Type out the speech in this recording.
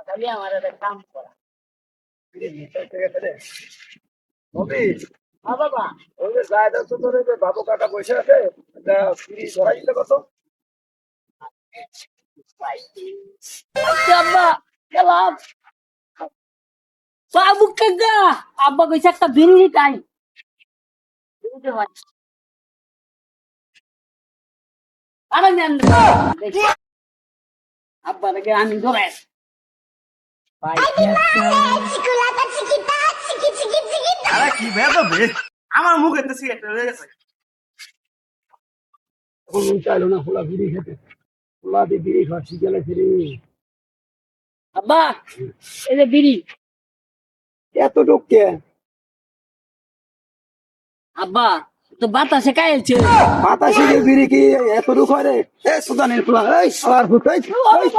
খালি আমার একটা কাম করা। নবী, হ্যাঁ বাবা। ওই যে জায়দা তো তোর ওই যে বাবু কাকা বসে আছে, একটা ফ্রি ধরাই দিতে কত? আচ্ছা আব্বা, গেলাম। বাবু কাকা, আব্বা কইছে একটা বিড়ি টাই। আরে নেন দেখি। আব্বা নাকি আমি ধরে ভাই। আরে কি বেদব বে, আমার মুখে তো সিগারেট রয়ে গেছে। এখন মন চাইলো না খোলা বিড়ি খেতে, খোলা দিয়ে বিড়ি খাচ্ছি গেলে ফিরি। আব্বা, এই যে বিড়ি। এতটুক কে? আব্বা, তো বাতাসে কাইলছে। বাতাসে গিয়ে বিড়ি কি এতটুক হয় রে? এ সুদানের খোলা, এই শালার ভূত, এই, এই।